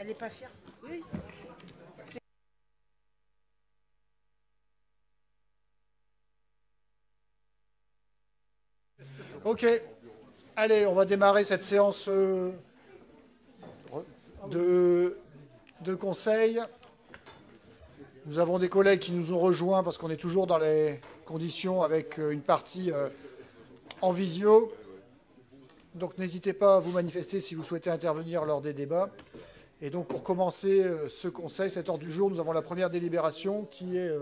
Elle n'est pas fière. Oui. Ok, allez, on va démarrer cette séance de, de conseil. Nous avons des collègues qui nous ont rejoints parce qu'on est toujours dans les conditions avec une partie en visio. Donc n'hésitez pas à vous manifester si vous souhaitez intervenir lors des débats. Et donc pour commencer ce conseil, cet ordre du jour, nous avons la première délibération qui est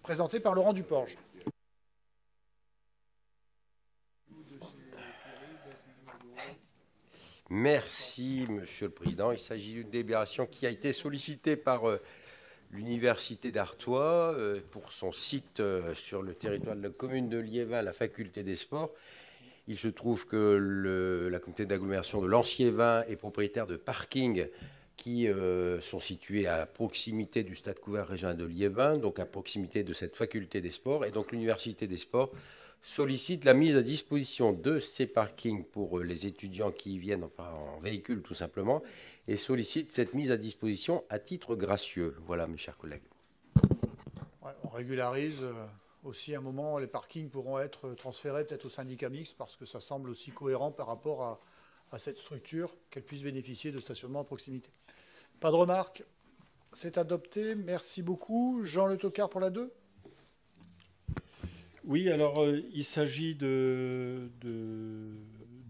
présentée par Laurent Duporge. Merci, Monsieur le Président. Il s'agit d'une délibération qui a été sollicitée par l'Université d'Artois pour son site sur le territoire de la commune de Liévin, la faculté des sports. Il se trouve que la communauté d'agglomération de Lens-Liévin est propriétaire de parkings qui sont situés à proximité du stade couvert régional de Liévin, donc à proximité de cette faculté des sports. Et donc l'Université des sports sollicite la mise à disposition de ces parkings pour les étudiants qui viennent en véhicule tout simplement, et sollicite cette mise à disposition à titre gracieux. Voilà, mes chers collègues. Ouais, on régularise aussi à un moment, les parkings pourront être transférés peut-être au syndicat mixte parce que ça semble aussi cohérent par rapport à cette structure, qu'elle puisse bénéficier de stationnement à proximité. Pas de remarques, c'est adopté, merci beaucoup. Jean Le Tocard pour la 2. Oui, alors il s'agit de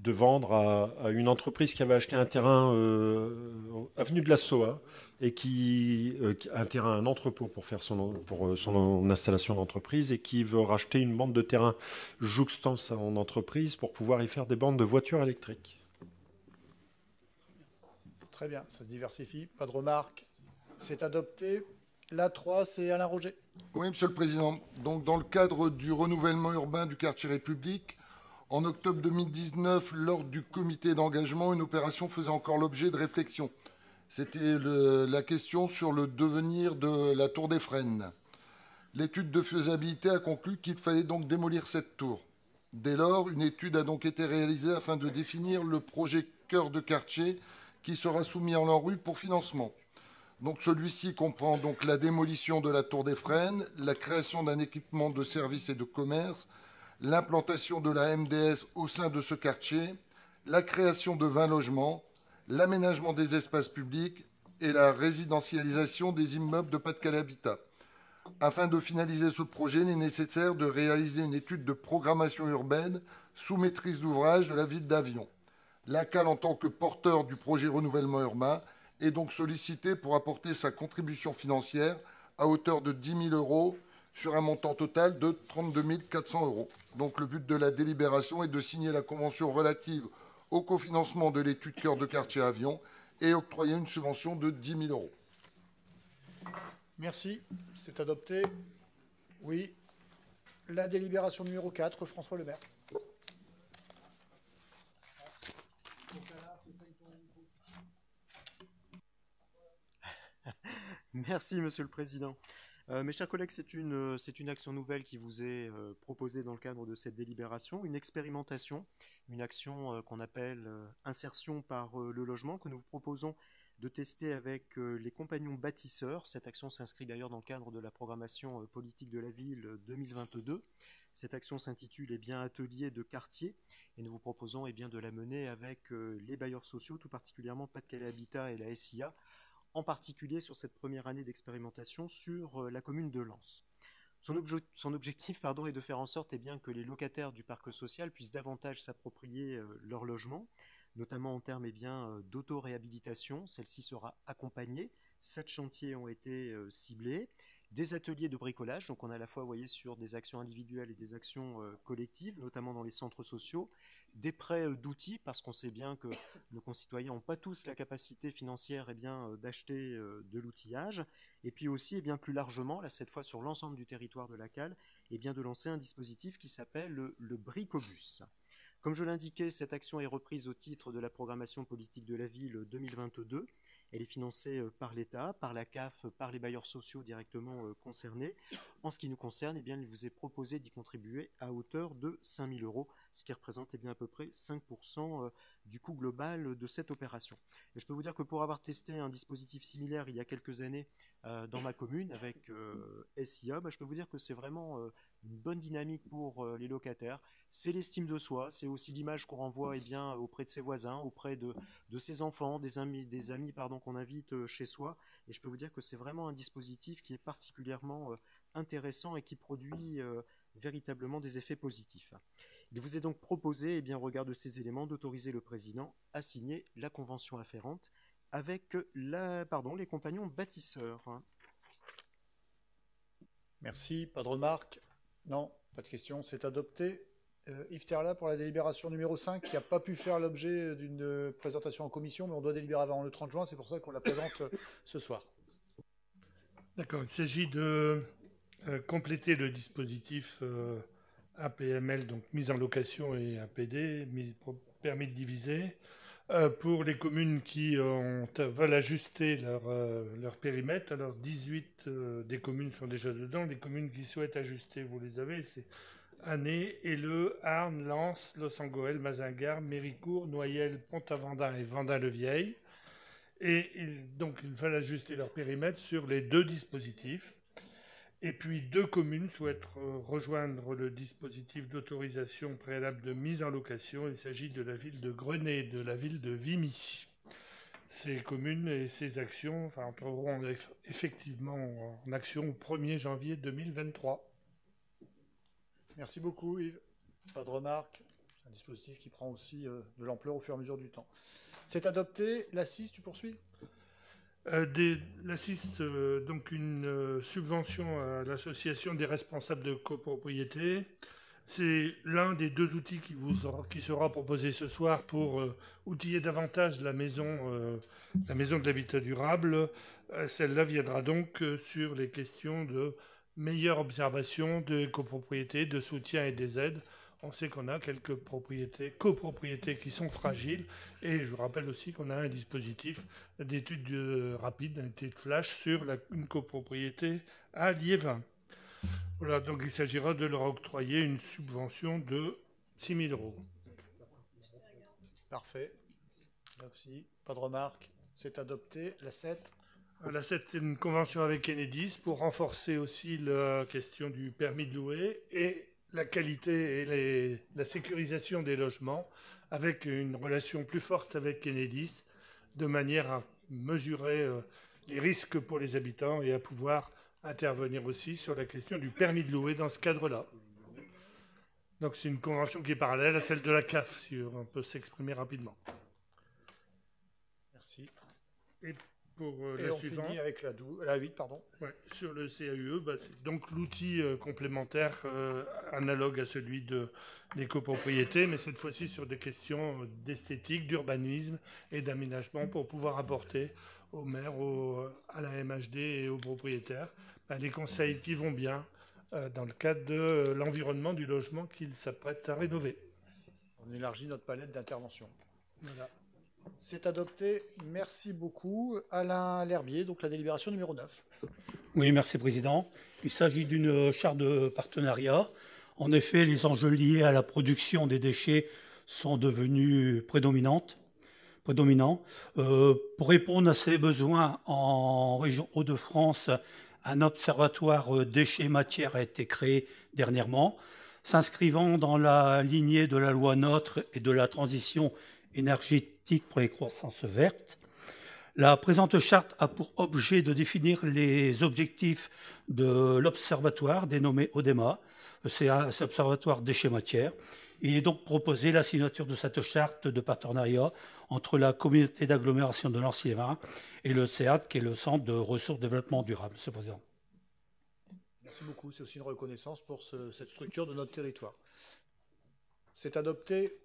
vendre à une entreprise qui avait acheté un terrain avenue de la SOA et un terrain, un entrepôt pour faire son installation d'entreprise, et qui veut racheter une bande de terrain jouxtant son entreprise pour pouvoir y faire des bandes de voitures électriques. Très bien, ça se diversifie, pas de remarques, c'est adopté. La 3, c'est Alain Roger. Oui, Monsieur le Président. Donc, dans le cadre du renouvellement urbain du quartier République, en octobre 2019, lors du comité d'engagement, une opération faisait encore l'objet de réflexion. C'était la question sur le devenir de la tour des Frênes. L'étude de faisabilité a conclu qu'il fallait donc démolir cette tour. Dès lors, une étude a donc été réalisée afin de définir le projet cœur de quartier qui sera soumis en l'ANRU pour financement. Donc celui-ci comprend donc la démolition de la tour des Frênes, la création d'un équipement de services et de commerce, l'implantation de la MDS au sein de ce quartier, la création de 20 logements, l'aménagement des espaces publics et la résidentialisation des immeubles de Pas-de-Calais Habitat. Afin de finaliser ce projet, il est nécessaire de réaliser une étude de programmation urbaine sous maîtrise d'ouvrage de la ville d'Avion. La CAL, en tant que porteur du projet renouvellement urbain, est donc sollicité pour apporter sa contribution financière à hauteur de 10 000 euros sur un montant total de 32 400 euros. Donc le but de la délibération est de signer la convention relative au cofinancement de l'étude cœur de quartier Avion et octroyer une subvention de 10 000 euros. Merci, c'est adopté. Oui. La délibération numéro 4, François Lemaire. Merci, Monsieur le Président. Mes chers collègues, c'est une action nouvelle qui vous est proposée dans le cadre de cette délibération, une expérimentation, une action qu'on appelle insertion par le logement, que nous vous proposons de tester avec les compagnons bâtisseurs. Cette action s'inscrit d'ailleurs dans le cadre de la programmation politique de la ville 2022. Cette action s'intitule Atelier de quartier, et nous vous proposons de la mener avec les bailleurs sociaux, tout particulièrement Pas-de-Calais Habitat et la SIA, en particulier sur cette première année d'expérimentation sur la commune de Lens. Son objectif est de faire en sorte que les locataires du parc social puissent davantage s'approprier leur logement, notamment en termes d'auto-réhabilitation. Celle-ci sera accompagnée. 7 chantiers ont été ciblés. Des ateliers de bricolage, donc on a à la fois sur des actions individuelles et des actions collectives, notamment dans les centres sociaux, des prêts d'outils, parce qu'on sait bien que nos concitoyens n'ont pas tous la capacité financière d'acheter de l'outillage, et puis aussi plus largement, là cette fois sur l'ensemble du territoire de la CAL, de lancer un dispositif qui s'appelle le Bricobus. Comme je l'indiquais, cette action est reprise au titre de la programmation politique de la ville 2022. Elle est financée par l'État, par la CAF, par les bailleurs sociaux directement concernés. En ce qui nous concerne, eh bien, il vous est proposé d'y contribuer à hauteur de 5 000 euros, ce qui représente eh bien, à peu près 5% du coût global de cette opération. Et je peux vous dire que pour avoir testé un dispositif similaire il y a quelques années dans ma commune avec SIA, je peux vous dire que c'est vraiment une bonne dynamique pour les locataires. C'est l'estime de soi, c'est aussi l'image qu'on renvoie eh bien, auprès de ses voisins, auprès de ses enfants, des amis qu'on invite chez soi. Et je peux vous dire que c'est vraiment un dispositif qui est particulièrement intéressant et qui produit véritablement des effets positifs. Il vous est donc proposé, eh bien, au regard de ces éléments, d'autoriser le président à signer la convention afférente avec les compagnons bâtisseurs. Merci. Pas de remarques? Non, pas de questions. C'est adopté. Yves Terla pour la délibération numéro 5, qui n'a pas pu faire l'objet d'une présentation en commission, mais on doit délibérer avant le 30 juin, c'est pour ça qu'on la présente ce soir. D'accord, il s'agit de compléter le dispositif APML, donc mise en location, et APD, permis de diviser, pour les communes qui veulent ajuster leur périmètre. Alors 18 des communes sont déjà dedans. Les communes qui souhaitent ajuster, vous les avez, c'est Année, Helleu, Arnes, Lens, Los-Angoël, Mazingarbe, Méricourt, Noyelles, Pont-Aventin et Vendin-le-Vieil. Et donc, il fallait ajuster leur périmètre sur les deux dispositifs. Et puis, 2 communes souhaitent rejoindre le dispositif d'autorisation préalable de mise en location. Il s'agit de la ville de Grenay et de la ville de Vimy. Ces communes et ces actions entreront effectivement en action au 1er janvier 2023. Merci beaucoup Yves. Pas de remarques. C'est un dispositif qui prend aussi de l'ampleur au fur et à mesure du temps. C'est adopté. La 6, tu poursuis? La 6, donc une subvention à l'association des responsables de copropriété. C'est l'un des 2 outils qui sera proposé ce soir pour outiller davantage la maison de l'habitat durable. Celle-là viendra donc sur les questions de meilleure observation de copropriété, de soutien et des aides. On sait qu'on a quelques copropriétés qui sont fragiles. Et je vous rappelle aussi qu'on a un dispositif d'études rapides, une étude flash sur une copropriété à Liévin. Voilà, donc il s'agira de leur octroyer une subvention de 6 000 euros. Parfait. Là aussi, pas de remarques. C'est adopté. La 7. La 7, c'est une convention avec Enedis pour renforcer aussi la question du permis de louer et la qualité et la sécurisation des logements avec une relation plus forte avec Enedis de manière à mesurer les risques pour les habitants et à pouvoir intervenir aussi sur la question du permis de louer dans ce cadre-là. Donc c'est une convention qui est parallèle à celle de la CAF, si on peut s'exprimer rapidement. Merci. Et pour et la on suivante, finit avec la 8, pardon. Ouais, sur le CAUE, c'est donc l'outil complémentaire analogue à celui des copropriétés, mais cette fois-ci sur des questions d'esthétique, d'urbanisme et d'aménagement pour pouvoir apporter aux maires, à la MHD et aux propriétaires les conseils qui vont bien dans le cadre de l'environnement du logement qu'ils s'apprêtent à rénover. On élargit notre palette d'intervention. Voilà. C'est adopté. Merci beaucoup. Alain L'Herbier, donc la délibération numéro 9. Oui, merci Président. Il s'agit d'une charte de partenariat. En effet, les enjeux liés à la production des déchets sont devenus prédominants. Pour répondre à ces besoins, en région Hauts-de-France, un observatoire déchets matières a été créé dernièrement, s'inscrivant dans la lignée de la loi NOTRe et de la transition énergétique pour les croissances vertes. La présente charte a pour objet de définir les objectifs de l'observatoire dénommé ODEMA, c'est un observatoire déchets-matières. Il est donc proposé la signature de cette charte de partenariat entre la communauté d'agglomération de Nancy-Liévin et le CEAD, qui est le Centre de ressources de développement durable. Monsieur le Président. Merci beaucoup. C'est aussi une reconnaissance pour cette structure de notre territoire. C'est adopté.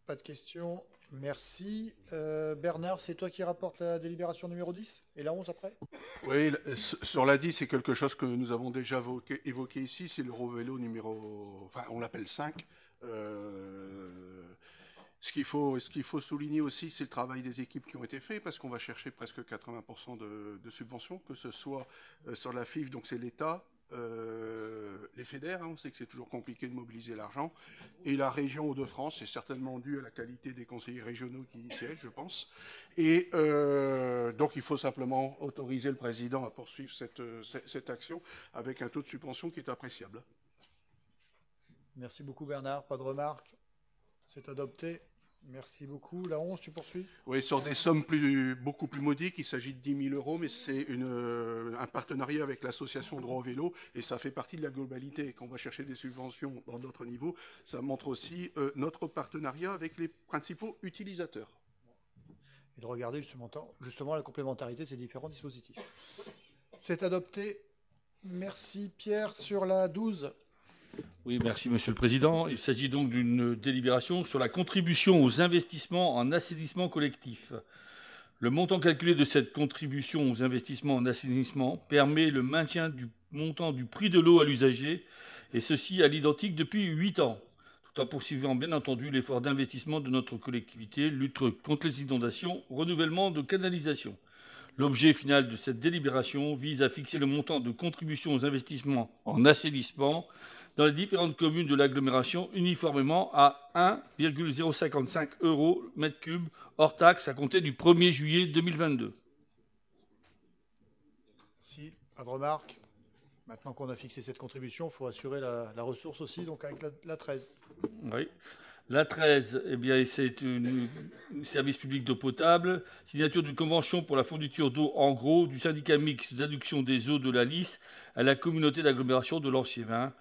Pas de questions. Merci. Bernard, c'est toi qui rapporte la délibération numéro 10 et la 11 après? Oui, sur la 10, c'est quelque chose que nous avons déjà évoqué ici, c'est l'Eurovélo numéro, enfin on l'appelle 5. Ce qu'il faut souligner aussi, c'est le travail des équipes qui ont été faits, parce qu'on va chercher presque 80% de subventions, que ce soit sur la FIF, donc c'est l'État, les fédères, on sait que c'est toujours compliqué de mobiliser l'argent, et la région Hauts-de-France, c'est certainement dû à la qualité des conseillers régionaux qui y siègent, je pense. Et donc il faut simplement autoriser le président à poursuivre cette action avec un taux de subvention qui est appréciable. Merci beaucoup Bernard, pas de remarques. C'est adopté. Merci beaucoup. La 11, tu poursuis? Oui, sur des sommes beaucoup plus modiques, il s'agit de 10 000 euros, mais c'est un partenariat avec l'association Droit au vélo, et ça fait partie de la globalité. Quand on va chercher des subventions dans d'autres niveaux, ça montre aussi notre partenariat avec les principaux utilisateurs. Et de regarder justement la complémentarité de ces différents dispositifs. C'est adopté. Merci Pierre. Sur la 12. Oui, merci Monsieur le Président. Il s'agit donc d'une délibération sur la contribution aux investissements en assainissement collectif. Le montant calculé de cette contribution aux investissements en assainissement permet le maintien du montant du prix de l'eau à l'usager, et ceci à l'identique depuis 8 ans, tout en poursuivant bien entendu l'effort d'investissement de notre collectivité, lutte contre les inondations, renouvellement de canalisations. L'objet final de cette délibération vise à fixer le montant de contribution aux investissements en assainissement dans les différentes communes de l'agglomération uniformément à 1,055 € mètre cube hors taxe à compter du 1er juillet 2022. Si, pas de remarques. Maintenant qu'on a fixé cette contribution, il faut assurer la ressource aussi, donc avec la 13. Oui. La 13, eh bien, c'est un service public d'eau potable, signature d'une convention pour la fourniture d'eau en gros du syndicat mixte d'adduction des eaux de la Lys à la communauté d'agglomération de Lanciévin.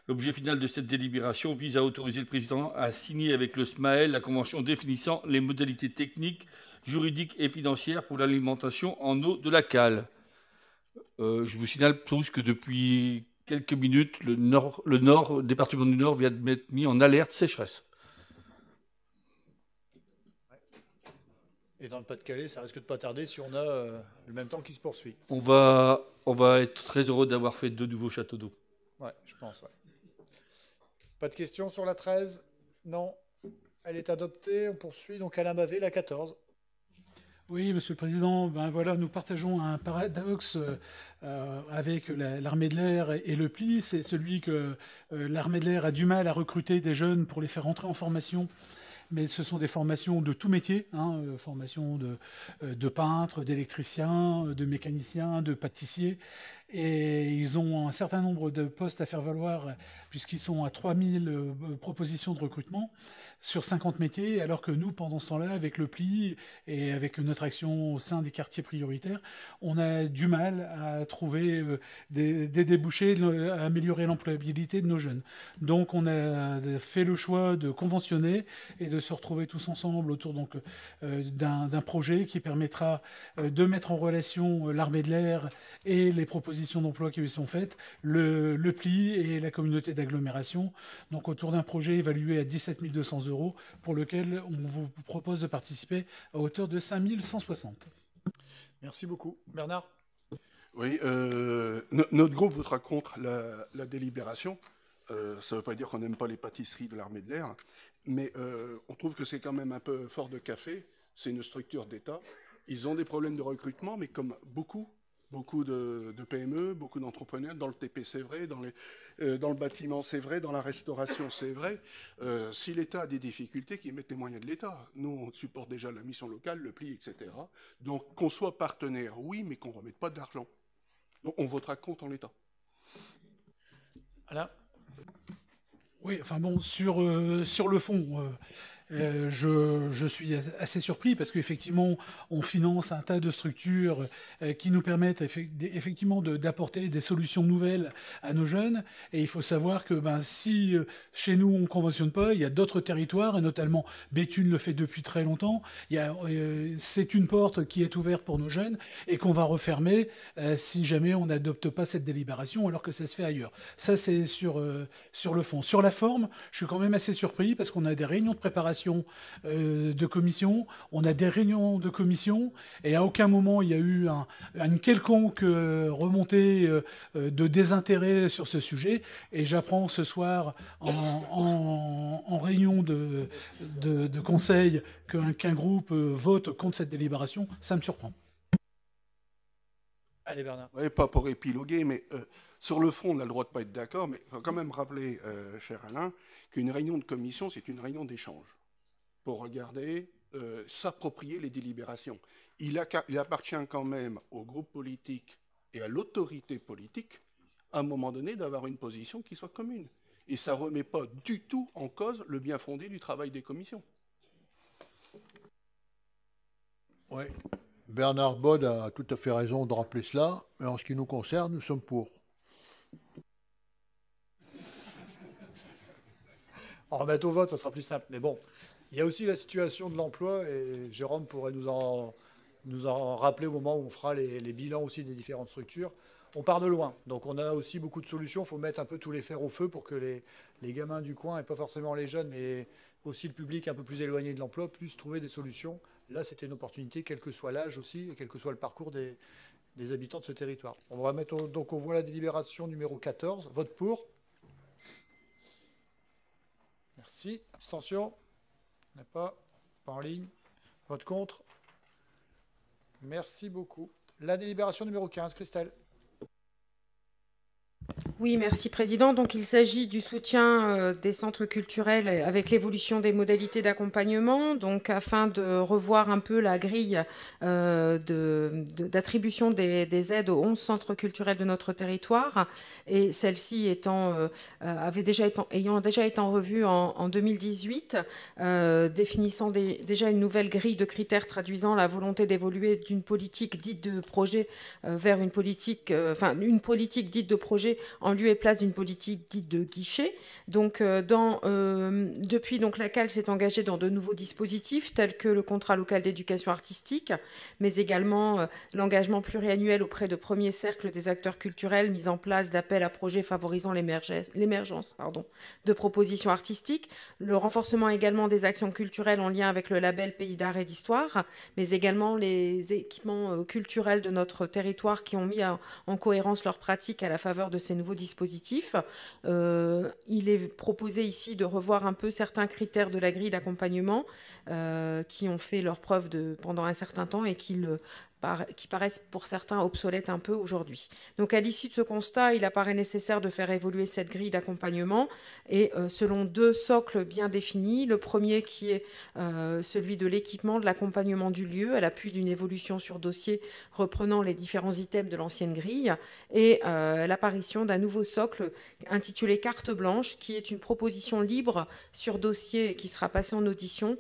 L'objet final de cette délibération vise à autoriser le président à signer avec le SMAEL la convention définissant les modalités techniques, juridiques et financières pour l'alimentation en eau de la cale. Je vous signale tous que depuis quelques minutes, le département du Nord vient d'être mis en alerte sécheresse. Et dans le Pas-de-Calais, ça risque de pas tarder si on a le même temps qui se poursuit. On va être très heureux d'avoir fait 2 nouveaux châteaux d'eau. Ouais, je pense, ouais. Pas de questions sur la 13? Non. Elle est adoptée. On poursuit. Donc Alain Bavet, la 14. Oui, Monsieur le Président, ben voilà, nous partageons un paradoxe avec l'armée de l'air et le PLI. C'est celui que l'armée de l'air a du mal à recruter des jeunes pour les faire entrer en formation. Mais ce sont des formations de tout métier, formations de peintres, d'électriciens, de mécaniciens, de pâtissiers. Et ils ont un certain nombre de postes à faire valoir, puisqu'ils sont à 3000 propositions de recrutement sur 50 métiers, alors que nous, pendant ce temps-là, avec le PLI et avec notre action au sein des quartiers prioritaires, on a du mal à trouver des débouchés, à améliorer l'employabilité de nos jeunes. Donc on a fait le choix de conventionner et de se retrouver tous ensemble autour d'un projet qui permettra de mettre en relation l'armée de l'air et les propositions d'emploi qui lui sont faites, le PLI et la communauté d'agglomération, donc autour d'un projet évalué à 17 200 € pour lequel on vous propose de participer à hauteur de 5 160. Merci beaucoup. Bernard? Oui, notre groupe votera contre la délibération. Ça ne veut pas dire qu'on n'aime pas les pâtisseries de l'armée de l'air, mais on trouve que c'est quand même un peu fort de café. C'est une structure d'État. Ils ont des problèmes de recrutement, mais comme beaucoup de PME, beaucoup d'entrepreneurs, dans le TP c'est vrai, dans le bâtiment c'est vrai, dans la restauration c'est vrai. Si l'État a des difficultés, qu'ils mettent les moyens de l'État. Nous, on supporte déjà la mission locale, le PLI, etc. Donc qu'on soit partenaire, oui, mais qu'on ne remette pas de l'argent. Donc on votera contre en l'État. Alain? Oui, enfin bon, sur le fond... je suis assez surpris parce qu'effectivement, on finance un tas de structures qui nous permettent effectivement d'apporter des solutions nouvelles à nos jeunes. Et il faut savoir que si chez nous, on ne conventionne pas, il y a d'autres territoires, et notamment Béthune le fait depuis très longtemps. C'est une porte qui est ouverte pour nos jeunes et qu'on va refermer si jamais on n'adopte pas cette délibération alors que ça se fait ailleurs. Ça, c'est sur le fond. Sur la forme, je suis quand même assez surpris parce qu'on a des réunions de préparation création de commissions, on a des réunions de commissions, et à aucun moment il y a eu une quelconque remontée de désintérêt sur ce sujet. Et j'apprends ce soir en réunion de conseil qu'un groupe vote contre cette délibération. Ça me surprend. Allez Bernard. Oui, pas pour épiloguer, mais sur le fond, on a le droit de ne pas être d'accord, mais il faut quand même rappeler, cher Alain, qu'une réunion de commission, c'est une réunion d'échange pour regarder, s'approprier les délibérations. Il appartient quand même au groupe politique et à l'autorité politique, à un moment donné, d'avoir une position qui soit commune. Et ça ne remet pas du tout en cause le bien fondé du travail des commissions. Oui. Bernard Bod a tout à fait raison de rappeler cela, mais en ce qui nous concerne, nous sommes pour. En remettre au vote, ça sera plus simple. Mais bon, il y a aussi la situation de l'emploi, et Jérôme pourrait nous en rappeler au moment où on fera les bilans aussi des différentes structures. On part de loin, donc on a aussi beaucoup de solutions. Il faut mettre un peu tous les fers au feu pour que les gamins du coin, et pas forcément les jeunes, mais aussi le public un peu plus éloigné de l'emploi, puissent trouver des solutions. Là, c'était une opportunité, quel que soit l'âge aussi, et quel que soit le parcours des habitants de ce territoire. On va mettre donc on voit la délibération numéro 14. Vote pour. Merci. Abstention. On n'a pas en ligne. Vote contre. Merci beaucoup. La délibération numéro 15, Christelle. Oui, merci Président. Donc il s'agit du soutien des centres culturels avec l'évolution des modalités d'accompagnement, donc afin de revoir un peu la grille d'attribution des aides aux 11 centres culturels de notre territoire, et celle-ci ayant déjà été en revue en 2018, définissant déjà une nouvelle grille de critères traduisant la volonté d'évoluer d'une politique dite de projet vers une politique dite de projet en lieu et place d'une politique dite de guichet. Donc, depuis, la CAL s'est engagée dans de nouveaux dispositifs tels que le contrat local d'éducation artistique, mais également l'engagement pluriannuel auprès de premiers cercles des acteurs culturels, mise en place d'appels à projets favorisant l'émergence de propositions artistiques, le renforcement également des actions culturelles en lien avec le label Pays d'art et d'histoire, mais également les équipements culturels de notre territoire qui ont mis en cohérence leurs pratiques à la faveur de ces nouveaux dispositifs. Il est proposé ici de revoir un peu certains critères de la grille d'accompagnement qui ont fait leur preuve pendant un certain temps et qui paraissent pour certains obsolètes un peu aujourd'hui. Donc à l'issue de ce constat, il apparaît nécessaire de faire évoluer cette grille d'accompagnement et selon deux socles bien définis. Le premier qui est celui de l'équipement, de l'accompagnement du lieu à l'appui d'une évolution sur dossier reprenant les différents items de l'ancienne grille, et l'apparition d'un nouveau socle intitulé carte blanche qui est une proposition libre sur dossier qui sera passée en audition,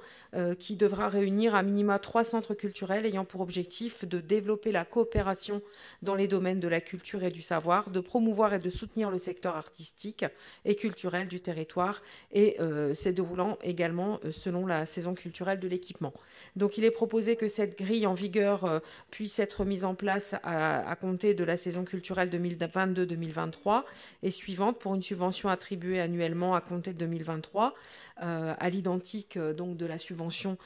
qui devra réunir à minima 3 centres culturels ayant pour objectif de développer la coopération dans les domaines de la culture et du savoir, de promouvoir et de soutenir le secteur artistique et culturel du territoire, et c'est déroulant également selon la saison culturelle de l'équipement. Donc il est proposé que cette grille en vigueur puisse être mise en place à compter de la saison culturelle 2022-2023 et suivante pour une subvention attribuée annuellement à compter de 2023, à l'identique donc de la subvention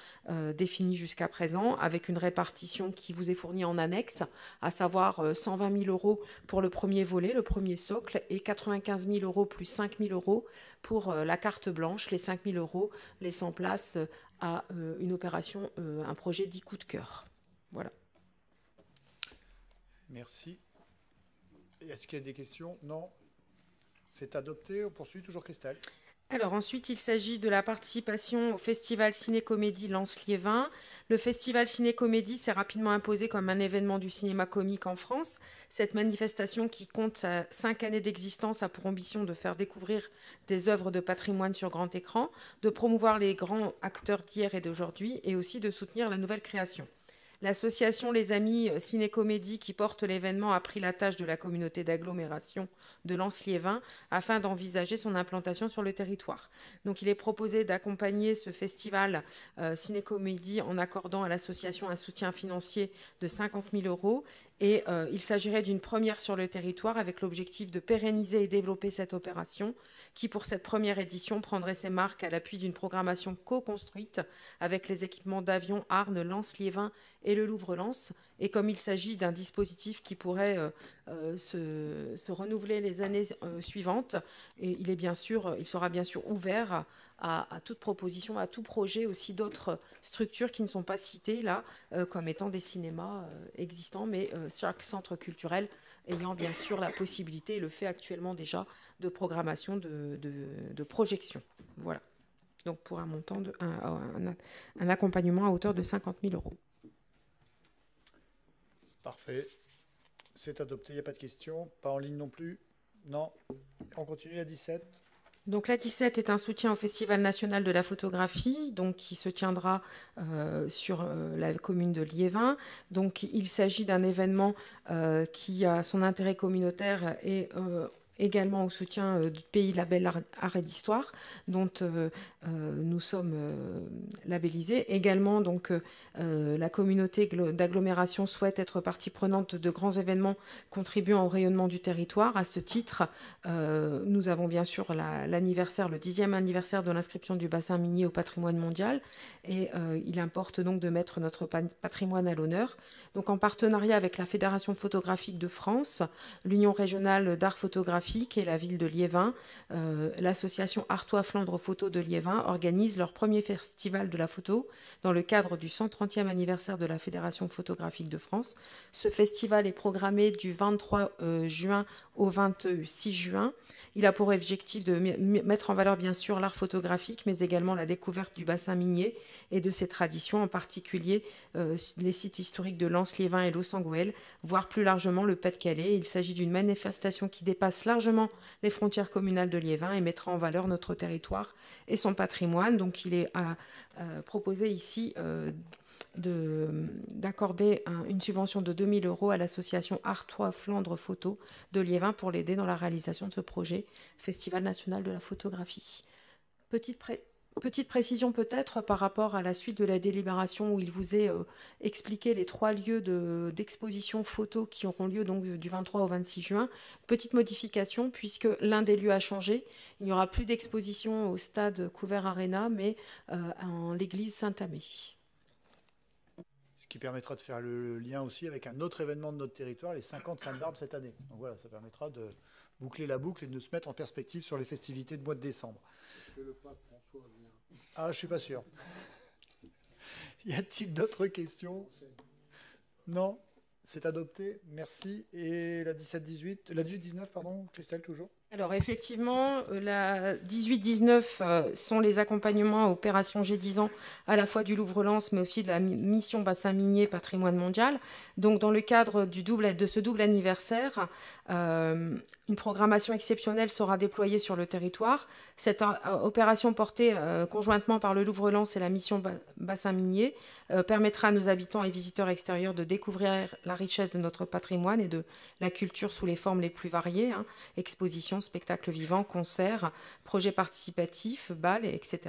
définie jusqu'à présent, avec une répartition qui vous est fournie en annexe, à savoir 120 000 € pour le premier volet, le premier socle, et 95 000 € plus 5 000 € pour la carte blanche, les 5 000 € laissant place à une opération, un projet dit coup de cœur. Voilà. Merci. Est-ce qu'il y a des questions? Non. C'est adopté. On poursuit. Toujours Christelle. Alors ensuite, il s'agit de la participation au Festival Ciné-Comédie Lens-Liévin. Le Festival Ciné-Comédie s'est rapidement imposé comme un événement du cinéma comique en France. Cette manifestation, qui compte sa 5 années d'existence, a pour ambition de faire découvrir des œuvres de patrimoine sur grand écran, de promouvoir les grands acteurs d'hier et d'aujourd'hui, et aussi de soutenir la nouvelle création. L'association Les Amis Ciné-Comédie, qui porte l'événement, a pris la tâche de la communauté d'agglomération de Lens-Liévin afin d'envisager son implantation sur le territoire. Donc il est proposé d'accompagner ce festival Ciné-Comédie en accordant à l'association un soutien financier de 50 000 € Et il s'agirait d'une première sur le territoire avec l'objectif de pérenniser et développer cette opération qui, pour cette première édition, prendrait ses marques à l'appui d'une programmation co-construite avec les équipements d'Avion, Arnes, Lens, Liévin et le Louvre-Lens. Et comme il s'agit d'un dispositif qui pourrait se renouveler les années suivantes, et il sera bien sûr ouvert à toute proposition, à tout projet, aussi d'autres structures qui ne sont pas citées là, comme étant des cinémas existants, mais chaque centre culturel ayant bien sûr la possibilité, et le fait actuellement déjà, de programmation de projection. Voilà. Donc pour un montant un accompagnement à hauteur de 50 000 €. Parfait. C'est adopté, il n'y a pas de questions. Pas en ligne non plus? Non. On continue à 17. Donc la 17 est un soutien au Festival national de la photographie, donc qui se tiendra sur la commune de Liévin. Donc il s'agit d'un événement qui a son intérêt communautaire et également au soutien du pays Label Art et d'Histoire, dont nous sommes labellisés. Également, donc, la communauté d'agglomération souhaite être partie prenante de grands événements contribuant au rayonnement du territoire. À ce titre, nous avons bien sûr l'anniversaire, le 10e anniversaire de l'inscription du bassin minier au patrimoine mondial. Et il importe donc de mettre notre patrimoine à l'honneur. Donc, en partenariat avec la Fédération photographique de France, l'Union régionale d'art photographique et la ville de Liévin, l'association Artois Flandre Photo de Liévin organise leur premier festival de la photo dans le cadre du 130e anniversaire de la Fédération photographique de France. Ce festival est programmé du 23 juin au 26 juin. Il a pour objectif de mettre en valeur bien sûr l'art photographique, mais également la découverte du bassin minier et de ses traditions, en particulier les sites historiques de Lens, Liévin et Loos-en-Gohelle, voire plus largement le Pas-de-Calais. Il s'agit d'une manifestation qui dépasse largement les frontières communales de Liévin et mettra en valeur notre territoire et son patrimoine. Donc il est proposé ici d'accorder une subvention de 2 000 € à l'association Artois Flandre Photo de Liévin pour l'aider dans la réalisation de ce projet Festival national de la photographie. Petite précision peut-être par rapport à la suite de la délibération où il vous est expliqué les 3 lieux d'exposition photo qui auront lieu donc du 23 au 26 juin. Petite modification puisque l'un des lieux a changé. Il n'y aura plus d'exposition au stade Couvert Arena mais en l'église Saint-Amé. Ce qui permettra de faire le lien aussi avec un autre événement de notre territoire, les 50 Sainte-Barbe cette année. Donc voilà, ça permettra de boucler la boucle et de se mettre en perspective sur les festivités de mois de décembre. Que le pape François vient. Ah, je ne suis pas sûr. Y a-t-il d'autres questions? Non? C'est adopté. Merci. Et la 17-18, la 18-19, pardon, Christelle, toujours? Alors effectivement, la 18-19 sont les accompagnements à Opération G10 ans, à la fois du Louvre-Lens, mais aussi de la mission Bassin Minier Patrimoine Mondial. Donc dans le cadre de ce double anniversaire, une programmation exceptionnelle sera déployée sur le territoire. Cette opération portée conjointement par le Louvre-Lens et la mission Bassin Minier permettra à nos habitants et visiteurs extérieurs de découvrir la richesse de notre patrimoine et de la culture sous les formes les plus variées, expositions, spectacles vivants, concerts, projets participatifs, bals, etc.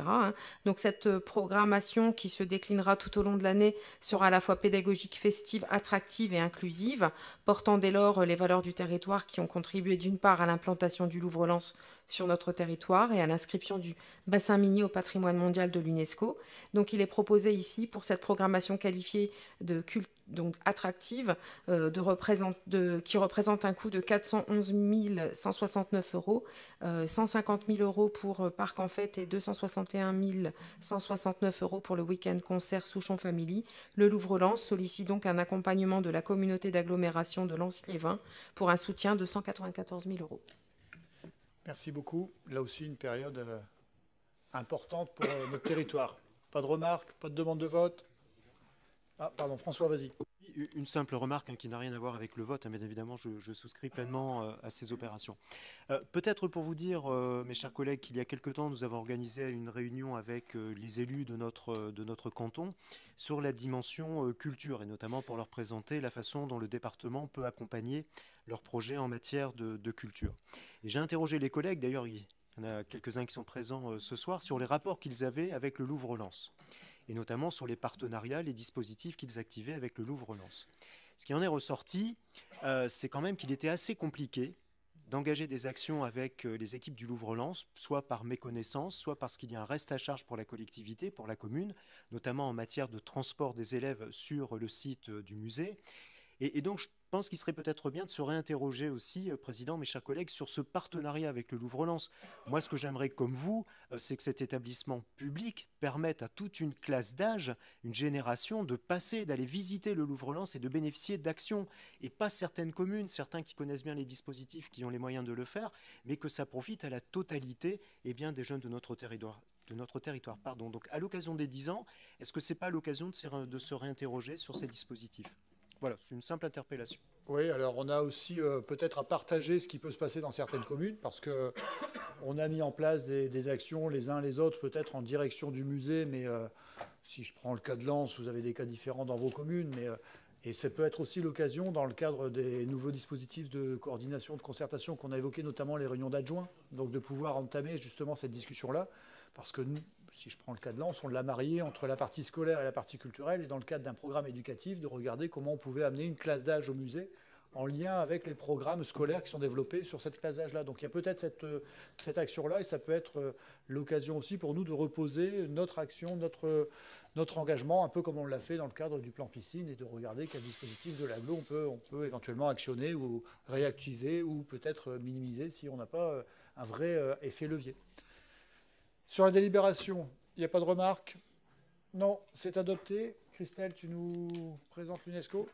Donc cette programmation qui se déclinera tout au long de l'année sera à la fois pédagogique, festive, attractive et inclusive, portant dès lors les valeurs du territoire qui ont contribué d'une part à l'implantation du Louvre-Lens sur notre territoire et à l'inscription du bassin minier au patrimoine mondial de l'UNESCO. Donc il est proposé ici, pour cette programmation qualifiée de donc attractive, qui représente un coût de 411 169 €, 150 000 € pour Parc en Fête et 261 169 € pour le week-end concert Souchon Family. Le Louvre-Lens sollicite donc un accompagnement de la communauté d'agglomération de Lens-Liévin pour un soutien de 194 000 €. Merci beaucoup. Là aussi, une période importante pour notre territoire. Pas de remarques, pas de demande de vote? Ah, pardon, François, vas-y. Une simple remarque qui n'a rien à voir avec le vote, bien évidemment, je souscris pleinement à ces opérations. Peut-être pour vous dire, mes chers collègues, qu'il y a quelque temps, nous avons organisé une réunion avec les élus de notre canton sur la dimension culture, et notamment pour leur présenter la façon dont le département peut accompagner leurs projets en matière de culture. Et j'ai interrogé les collègues, d'ailleurs il y en a quelques-uns qui sont présents ce soir, sur les rapports qu'ils avaient avec le Louvre-Lens, et notamment sur les partenariats, les dispositifs qu'ils activaient avec le Louvre-Lens. Ce qui en est ressorti, c'est quand même qu'il était assez compliqué d'engager des actions avec les équipes du Louvre-Lens, soit par méconnaissance, soit parce qu'il y a un reste à charge pour la collectivité, pour la commune, notamment en matière de transport des élèves sur le site du musée. Et donc, je pense qu'il serait peut-être bien de se réinterroger aussi, Président, mes chers collègues, sur ce partenariat avec le Louvre-Lens. Moi, ce que j'aimerais, comme vous, c'est que cet établissement public permette à toute une classe d'âge, une génération, de passer, d'aller visiter le Louvre-Lens et de bénéficier d'actions. Et pas certaines communes, certains qui connaissent bien les dispositifs, qui ont les moyens de le faire, mais que ça profite à la totalité des jeunes de notre territoire. Donc, à l'occasion des 10 ans, est-ce que ce n'est pas l'occasion de se réinterroger sur ces dispositifs ? Voilà, c'est une simple interpellation. Oui, alors on a aussi peut-être à partager ce qui peut se passer dans certaines communes, parce qu'on a mis en place des actions les uns les autres, peut-être en direction du musée, mais si je prends le cas de Lens, vous avez des cas différents dans vos communes, et ça peut être aussi l'occasion, dans le cadre des nouveaux dispositifs de coordination, de concertation qu'on a évoqués, notamment les réunions d'adjoints, donc de pouvoir entamer justement cette discussion-là, parce que nous, si je prends le cas de Lens, on l'a marié entre la partie scolaire et la partie culturelle, et dans le cadre d'un programme éducatif, de regarder comment on pouvait amener une classe d'âge au musée en lien avec les programmes scolaires qui sont développés sur cette classe d'âge-là. Donc il y a peut-être cette action-là, et ça peut être l'occasion aussi pour nous de reposer notre action, notre engagement, un peu comme on l'a fait dans le cadre du plan piscine, et de regarder quel dispositif de l'agglo on peut éventuellement actionner ou réactiver ou peut-être minimiser si on n'a pas un vrai effet levier. Sur la délibération, il n'y a pas de remarques? Non, c'est adopté. Christelle, tu nous présentes l'UNESCO?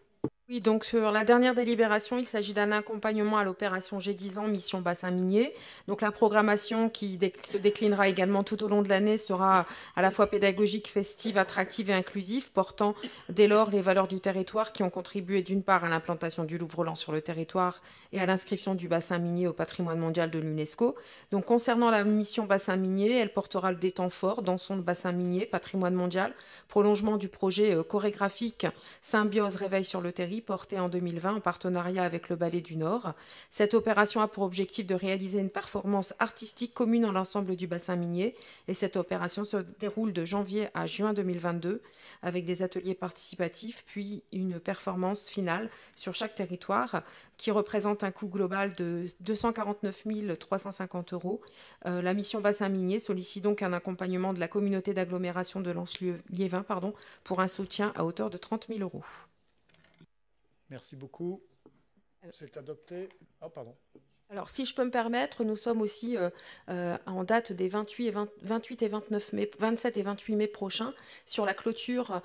Oui, donc sur la dernière délibération, il s'agit d'un accompagnement à l'opération G10 ans, mission bassin minier. Donc la programmation qui se déclinera également tout au long de l'année sera à la fois pédagogique, festive, attractive et inclusive, portant dès lors les valeurs du territoire qui ont contribué d'une part à l'implantation du Louvre-Lens sur le territoire et à l'inscription du bassin minier au patrimoine mondial de l'UNESCO. Donc concernant la mission bassin minier, elle portera des temps forts dans son bassin minier, patrimoine mondial, prolongement du projet chorégraphique Symbiose Réveil sur le Terri, porté en 2020 en partenariat avec le Ballet du Nord. Cette opération a pour objectif de réaliser une performance artistique commune dans l'ensemble du bassin minier, et cette opération se déroule de janvier à juin 2022 avec des ateliers participatifs puis une performance finale sur chaque territoire qui représente un coût global de 249 350 €. La mission bassin minier sollicite donc un accompagnement de la communauté d'agglomération de Lens-Liévin pour un soutien à hauteur de 30 000 €. Merci beaucoup. C'est adopté. Oh, pardon. Alors, si je peux me permettre, nous sommes aussi en date des 27 et 28 mai prochains sur la clôture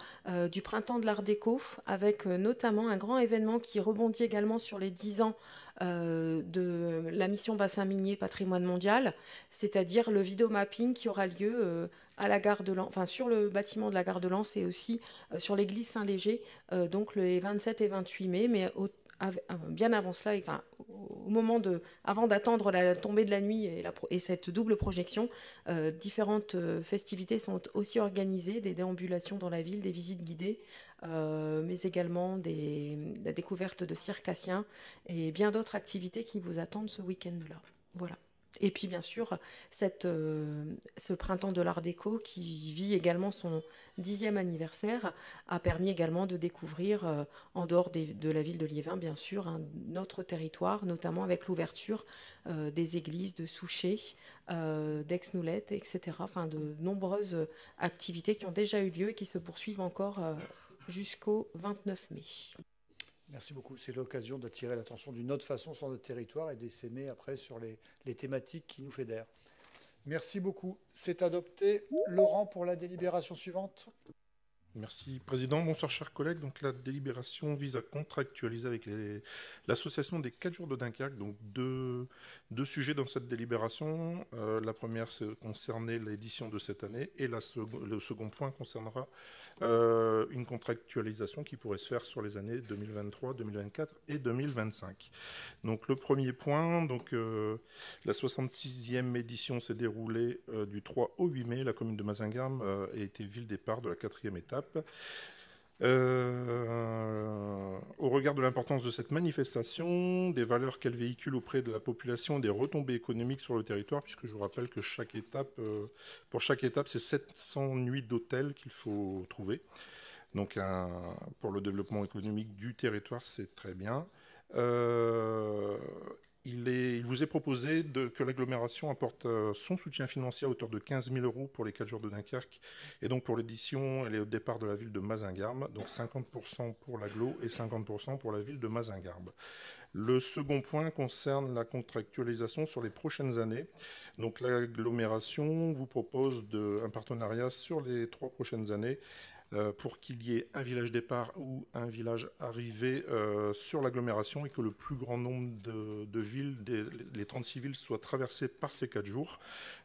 du Printemps de l'Art Déco, avec notamment un grand événement qui rebondit également sur les 10 ans de la mission bassin minier patrimoine mondial, c'est-à-dire le vidéomapping qui aura lieu à la gare de Lens, enfin sur le bâtiment de la gare de Lens et aussi sur l'église Saint-Léger, donc les 27 et 28 mai, mais bien avant cela, avant d'attendre la tombée de la nuit et cette double projection, différentes festivités sont aussi organisées, des déambulations dans la ville, des visites guidées, mais également la découverte de circassiens et bien d'autres activités qui vous attendent ce week-end-là. Voilà. Et puis bien sûr, ce printemps de l'Art Déco qui vit également son 10e anniversaire a permis également de découvrir, en dehors de la ville de Liévin, bien sûr, un autre territoire, notamment avec l'ouverture des églises de Souchet, d'Aix-Noulette, etc. Enfin, de nombreuses activités qui ont déjà eu lieu et qui se poursuivent encore jusqu'au 29 mai. Merci beaucoup. C'est l'occasion d'attirer l'attention d'une autre façon sur notre territoire et d'essaimer après sur les thématiques qui nous fédèrent. Merci beaucoup. C'est adopté. Laurent, pour la délibération suivante. Merci, Président. Bonsoir, chers collègues. Donc, la délibération vise à contractualiser avec l'association des 4 jours de Dunkerque. Donc, deux sujets dans cette délibération. La première concernait l'édition de cette année et le second point concernera une contractualisation qui pourrait se faire sur les années 2023, 2024 et 2025. Donc, le premier point, la 66e édition s'est déroulée du 3 au 8 mai. La commune de Mazingarbe a été ville départ de la 4e étape. Au regard de l'importance de cette manifestation, des valeurs qu'elle véhicule auprès de la population, des retombées économiques sur le territoire, puisque je vous rappelle que pour chaque étape, c'est 700 nuits d'hôtel qu'il faut trouver. Donc pour le développement économique du territoire, c'est très bien. Il vous est proposé que l'agglomération apporte son soutien financier à hauteur de 15 000 € pour les 4 jours de Dunkerque et donc pour l'édition et au départ de la ville de Mazingarbe, donc 50% pour l'agglo et 50% pour la ville de Mazingarbe. Le second point concerne la contractualisation sur les prochaines années. Donc l'agglomération vous propose un partenariat sur les 3 prochaines années pour qu'il y ait un village départ ou un village arrivée sur l'agglomération et que le plus grand nombre de villes, les 36 villes, soient traversées par ces 4 jours.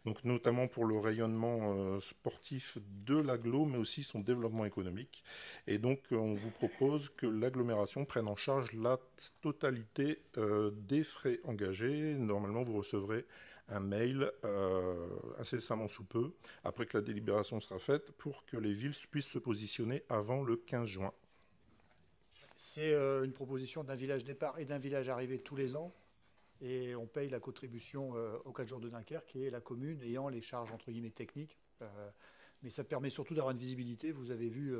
Donc notamment pour le rayonnement sportif de l'agglo, mais aussi son développement économique. Et donc on vous propose que l'agglomération prenne en charge la totalité des frais engagés. Normalement, vous recevrez un mail incessamment sous peu, après que la délibération sera faite, pour que les villes puissent se positionner avant le 15 juin. C'est une proposition d'un village départ et d'un village arrivé tous les ans. Et on paye la contribution aux 4 jours de Dunkerque, qui est la commune ayant les charges entre guillemets techniques. Mais ça permet surtout d'avoir une visibilité. Vous avez vu,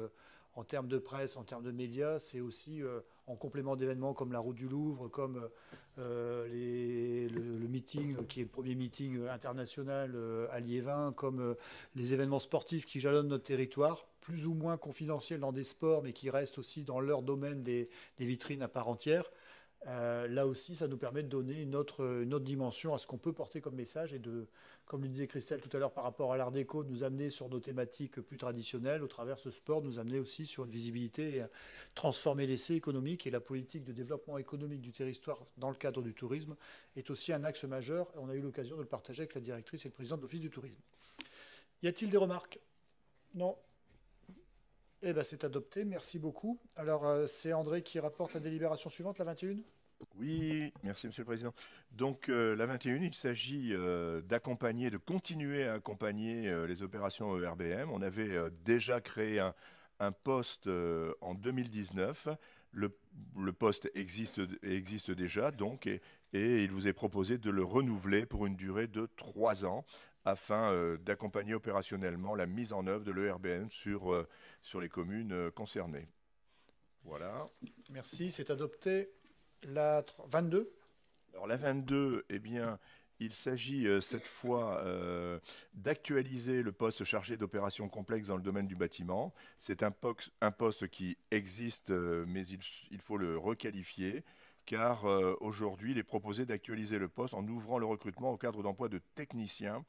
en termes de presse, en termes de médias, c'est aussi en complément d'événements comme la Route du Louvre, comme le meeting, qui est le premier meeting international à Liévin, comme les événements sportifs qui jalonnent notre territoire, plus ou moins confidentiels dans des sports, mais qui restent aussi dans leur domaine des vitrines à part entière. Là aussi, ça nous permet de donner une autre dimension à ce qu'on peut porter comme message et de, comme le disait Christelle tout à l'heure par rapport à l'art déco, nous amener sur nos thématiques plus traditionnelles, au travers ce sport, nous amener aussi sur une visibilité et transformer l'essai économique et la politique de développement économique du territoire dans le cadre du tourisme est aussi un axe majeur. Et on a eu l'occasion de le partager avec la directrice et le président de l'Office du tourisme. Y a-t-il des remarques? Non. Eh bien, c'est adopté. Merci beaucoup. Alors, c'est André qui rapporte la délibération suivante, la 21. Oui, merci Monsieur le Président. Donc, la 21, il s'agit d'accompagner, de continuer à accompagner les opérations ERBM. On avait déjà créé un poste en 2019. Le poste existe déjà, donc, et il vous est proposé de le renouveler pour une durée de 3 ans, afin d'accompagner opérationnellement la mise en œuvre de l'ERBM sur les communes concernées. Voilà. Merci, c'est adopté. La 22. Alors la 22, eh bien, il s'agit cette fois d'actualiser le poste chargé d'opérations complexes dans le domaine du bâtiment. C'est un poste qui existe, mais il faut le requalifier, car aujourd'hui, il est proposé d'actualiser le poste en ouvrant le recrutement au cadre d'emploi de techniciens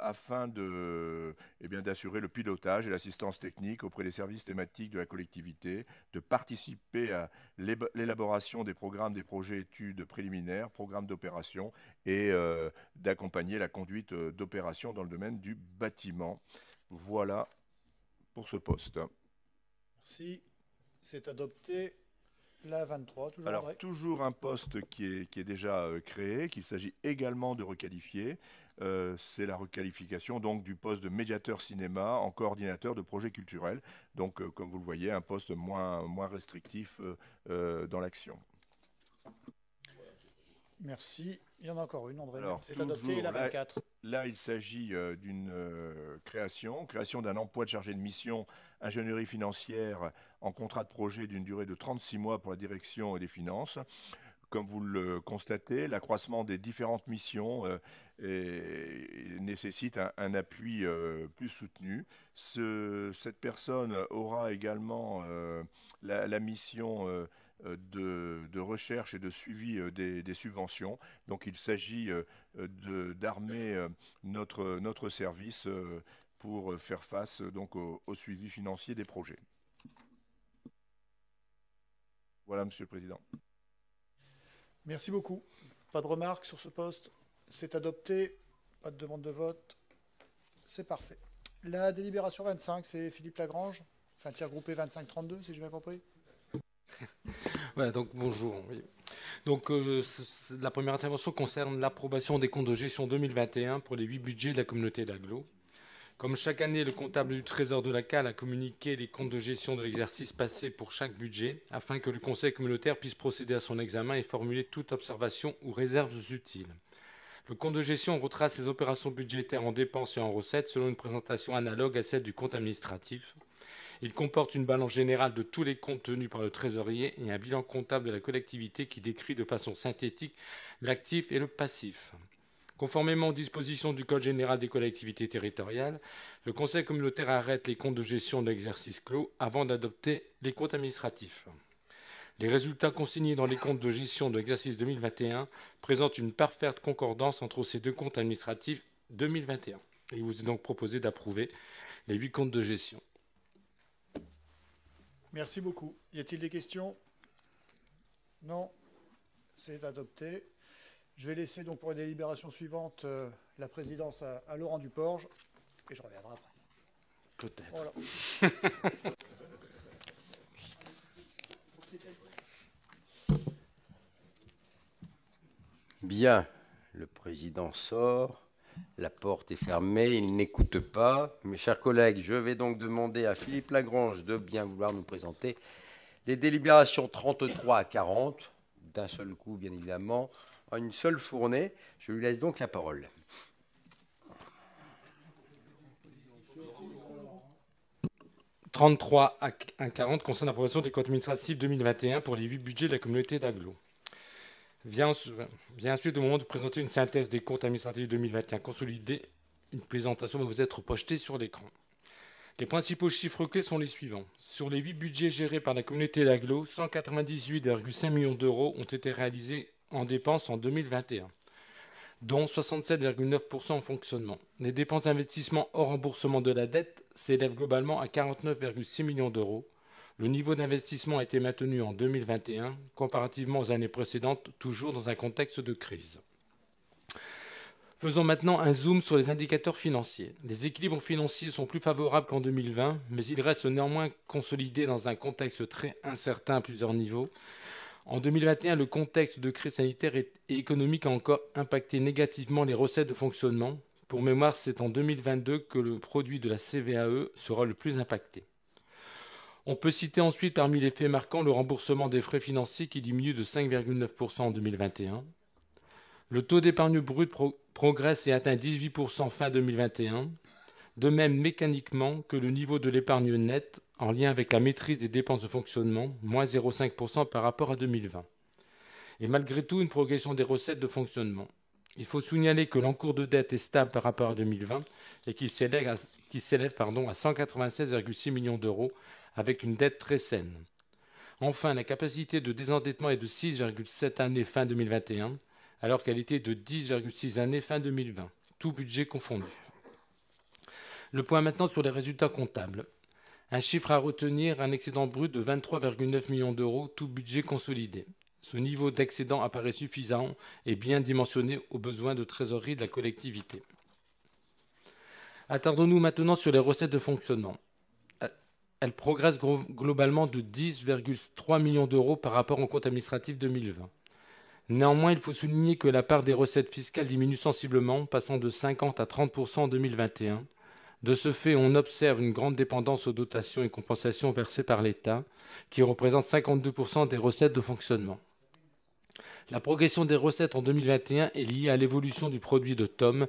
afin d'assurer le pilotage et l'assistance technique auprès des services thématiques de la collectivité, de participer à l'élaboration des programmes, des projets études préliminaires, programmes d'opération et d'accompagner la conduite d'opérations dans le domaine du bâtiment. Voilà pour ce poste. Merci, c'est adopté. La 23, toujours. Alors, André. toujours un poste qui est déjà créé, qu'il s'agit également de requalifier. C'est la requalification donc du poste de médiateur cinéma en coordinateur de projets culturels. Donc, comme vous le voyez, un poste moins restrictif dans l'action. Merci. Il y en a encore une, André. Alors, c'est adopté, la 24. Là, il s'agit d'une création d'un emploi de chargé de mission ingénierie financière en contrat de projet d'une durée de 36 mois pour la direction et des finances. Comme vous le constatez, l'accroissement des différentes missions nécessite un appui plus soutenu. Cette personne aura également la mission de recherche et de suivi des subventions. Donc il s'agit d'armer notre service pour faire face donc au suivi financier des projets. Voilà, Monsieur le Président. Merci beaucoup. Pas de remarques sur ce poste. C'est adopté. Pas de demande de vote. C'est parfait. La délibération 25, c'est Philippe Lagrange. Enfin, tiers groupé 25-32, si j'ai bien compris. Voilà, donc bonjour. Oui. Donc la première intervention concerne l'approbation des comptes de gestion 2021 pour les 8 budgets de la communauté d'agglo. Comme chaque année, le comptable du Trésor de la CAL a communiqué les comptes de gestion de l'exercice passé pour chaque budget, afin que le Conseil communautaire puisse procéder à son examen et formuler toute observation ou réserve utile. Le compte de gestion retrace les opérations budgétaires en dépenses et en recettes selon une présentation analogue à celle du compte administratif. Il comporte une balance générale de tous les comptes tenus par le trésorier et un bilan comptable de la collectivité qui décrit de façon synthétique l'actif et le passif. Conformément aux dispositions du Code général des collectivités territoriales, le Conseil communautaire arrête les comptes de gestion de l'exercice clos avant d'adopter les comptes administratifs. Les résultats consignés dans les comptes de gestion de l'exercice 2021 présentent une parfaite concordance entre ces deux comptes administratifs 2021. Il vous est donc proposé d'approuver les 8 comptes de gestion. Merci beaucoup. Y a-t-il des questions? Non. C'est adopté. Je vais laisser donc pour la délibération suivante la présidence à Laurent Duporge et je reviendrai après. Peut-être. Voilà. Bien, le président sort, la porte est fermée, il n'écoute pas. Mes chers collègues, je vais donc demander à Philippe Lagrange de bien vouloir nous présenter les délibérations 33 à 40, d'un seul coup bien évidemment, en une seule fournée. Je lui laisse donc la parole. « 33 à 40 concerne l'approbation des comptes administratifs 2021 pour les 8 budgets de la communauté d'Aglo. Vient ensuite le moment de présenter une synthèse des comptes administratifs 2021 consolidés. Une présentation va vous être projetée sur l'écran. Les principaux chiffres clés sont les suivants. Sur les 8 budgets gérés par la communauté d'Aglo, 198,5 millions d'euros ont été réalisés en dépenses en 2021, dont 67,9% en fonctionnement. Les dépenses d'investissement hors remboursement de la dette s'élèvent globalement à 49,6 millions d'euros. Le niveau d'investissement a été maintenu en 2021, comparativement aux années précédentes, toujours dans un contexte de crise. Faisons maintenant un zoom sur les indicateurs financiers. Les équilibres financiers sont plus favorables qu'en 2020, mais ils restent néanmoins consolidés dans un contexte très incertain à plusieurs niveaux. En 2021, le contexte de crise sanitaire et économique a encore impacté négativement les recettes de fonctionnement. Pour mémoire, c'est en 2022 que le produit de la CVAE sera le plus impacté. On peut citer ensuite parmi les faits marquants le remboursement des frais financiers qui diminue de 5,9% en 2021. Le taux d'épargne brute progresse et atteint 18% fin 2021. De même mécaniquement que le niveau de l'épargne nette en lien avec la maîtrise des dépenses de fonctionnement, moins 0,5% par rapport à 2020. Et malgré tout, une progression des recettes de fonctionnement. Il faut signaler que l'encours de dette est stable par rapport à 2020 et qu'il s'élève à 196,6 millions d'euros avec une dette très saine. Enfin, la capacité de désendettement est de 6,7 années fin 2021, alors qu'elle était de 10,6 années fin 2020, tout budget confondu. Le point maintenant sur les résultats comptables. Un chiffre à retenir, un excédent brut de 23,9 millions d'euros, tout budget consolidé. Ce niveau d'excédent apparaît suffisant et bien dimensionné aux besoins de trésorerie de la collectivité. Attardons-nous maintenant sur les recettes de fonctionnement. Elles progressent globalement de 10,3 millions d'euros par rapport au compte administratif 2020. Néanmoins, il faut souligner que la part des recettes fiscales diminue sensiblement, passant de 50 à 30% en 2021. De ce fait, on observe une grande dépendance aux dotations et compensations versées par l'État, qui représentent 52% des recettes de fonctionnement. La progression des recettes en 2021 est liée à l'évolution du produit de TOM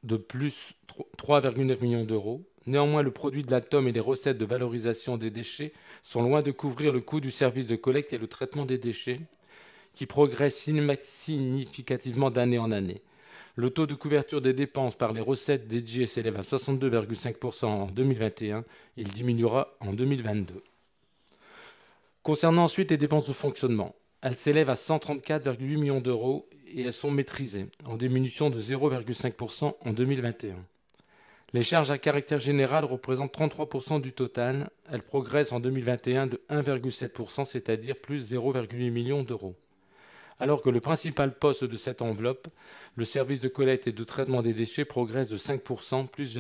de plus 3,9 millions d'euros. Néanmoins, le produit de la TOM et les recettes de valorisation des déchets sont loin de couvrir le coût du service de collecte et le traitement des déchets, qui progresse significativement d'année en année. Le taux de couverture des dépenses par les recettes dédiées s'élève à 62,5% en 2021. Il diminuera en 2022. Concernant ensuite les dépenses de fonctionnement, elles s'élèvent à 134,8 millions d'euros et elles sont maîtrisées, en diminution de 0,5% en 2021. Les charges à caractère général représentent 33% du total. Elles progressent en 2021 de 1,7%, c'est-à-dire plus 0,8 millions d'euros. Alors que le principal poste de cette enveloppe, le service de collecte et de traitement des déchets, progresse de 5%, plus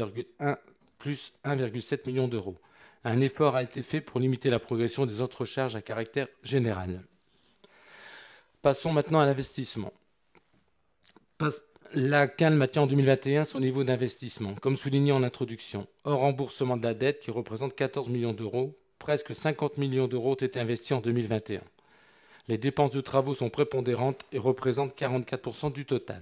1,7 million d'euros. Un effort a été fait pour limiter la progression des autres charges à caractère général. Passons maintenant à l'investissement. La CAN maintient en 2021 son niveau d'investissement, comme souligné en introduction, hors remboursement de la dette qui représente 14 millions d'euros. Presque 50 millions d'euros ont été investis en 2021. Les dépenses de travaux sont prépondérantes et représentent 44% du total.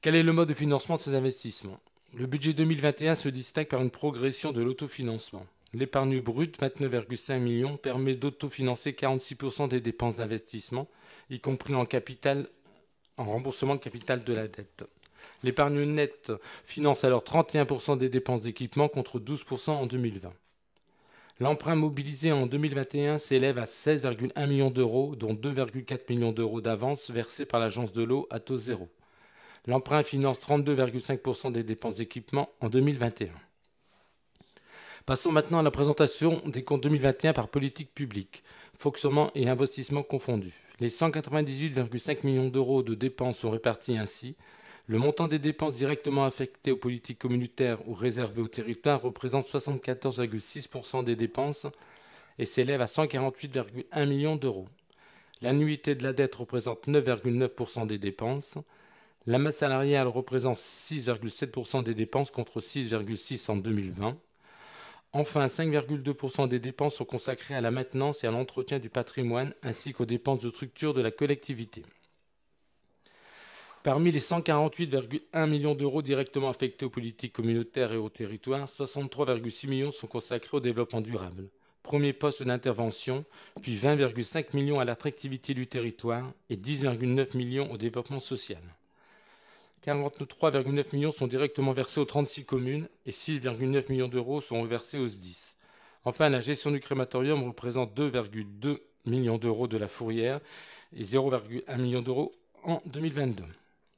Quel est le mode de financement de ces investissements? Le budget 2021 se distingue par une progression de l'autofinancement. L'épargne brute, 29,5 millions, permet d'autofinancer 46% des dépenses d'investissement, y compris en remboursement de capital de la dette. L'épargne nette finance alors 31% des dépenses d'équipement contre 12% en 2020. L'emprunt mobilisé en 2021 s'élève à 16,1 millions d'euros, dont 2,4 millions d'euros d'avance versés par l'agence de l'eau à taux zéro. L'emprunt finance 32,5% des dépenses d'équipement en 2021. Passons maintenant à la présentation des comptes 2021 par politique publique, fonctionnement et investissement confondus. Les 198,5 millions d'euros de dépenses sont répartis ainsi. Le montant des dépenses directement affectées aux politiques communautaires ou réservées au territoire représente 74,6% des dépenses et s'élève à 148,1 millions d'euros. L'annuité de la dette représente 9,9% des dépenses. La masse salariale représente 6,7% des dépenses contre 6,6% en 2020. Enfin, 5,2% des dépenses sont consacrées à la maintenance et à l'entretien du patrimoine ainsi qu'aux dépenses de structure de la collectivité. Parmi les 148,1 millions d'euros directement affectés aux politiques communautaires et aux territoires, 63,6 millions sont consacrés au développement durable. Premier poste d'intervention, puis 20,5 millions à l'attractivité du territoire et 10,9 millions au développement social. 43,9 millions sont directement versés aux 36 communes et 6,9 millions d'euros sont versés aux SDIS. Enfin, la gestion du crématorium représente 2,2 millions d'euros de la fourrière et 0,1 million d'euros en 2022.